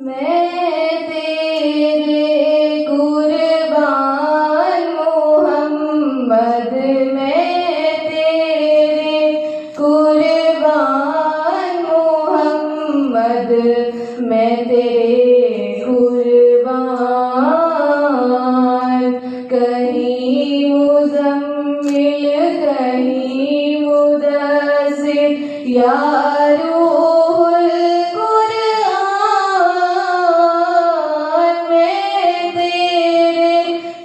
میں تیرے قربان محمد، میں تیرے قربان محمد، میں تیرے قربان۔ کہیں مزمل کہیں مدثر، یا روح القرآن، میں تیرے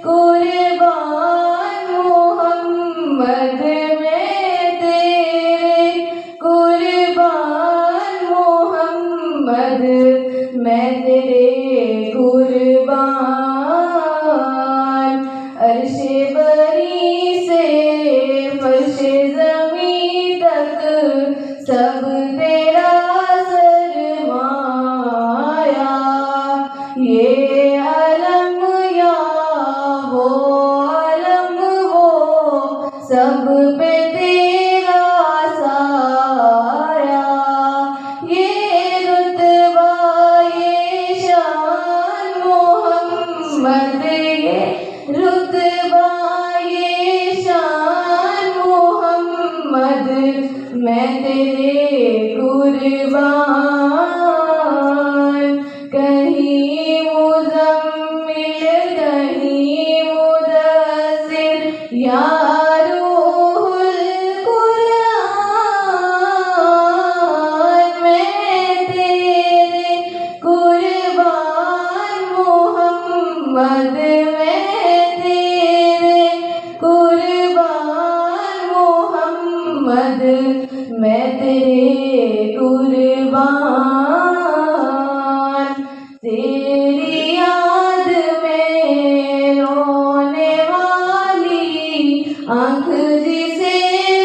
قربان محمد، میں تیرے قربان محمد، میں تیرے قربان۔ عرش بری سے فرش زمین تک سب تیرا سرمایہ، یہ علم یا وہ علم، وہ سب پہ تیرا سایہ، یہ رتبہ یہ شان محمد، یہ رتبہ یہ شان محمد، میں تیرے قربان۔ کہیں مزمل کہیں مدثر، یا روح القرآن، میں تیرے قربان محمد، میں تیرے قربان محمد، میں تیرے قربان۔ تیری یاد میں رونے والی آنکھ جسے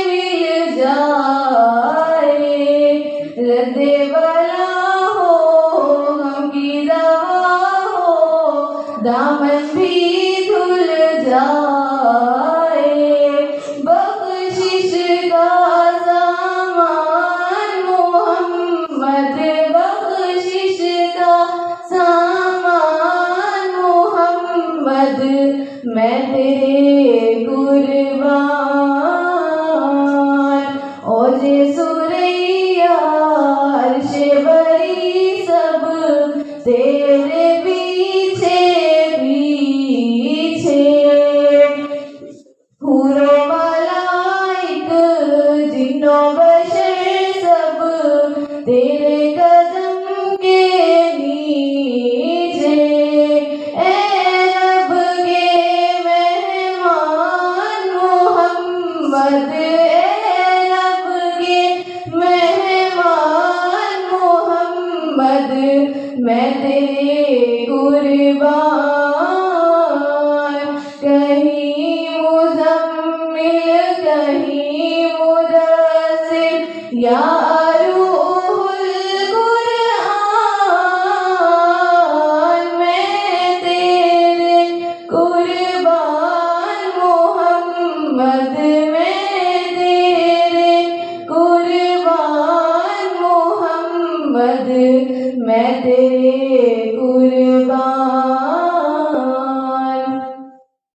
مل جائے، رد بلا ہو غم کی دوا ہو، دامن بھی دھل جائے، بخشش کا سامان محمد، بخشش کا سامان محمد، میں تیرے قربان۔ اوج ثریا عرش بری سب تیرے پیچھے پیچھے، حور و ملائک جن و بشر سب تیرے قدم کے نیچے، اے رب کے مہمان محمد، اے رب کے مہمان محمد، میں تیرے قربان۔ کہیں مزمل کہیں مدثر، یا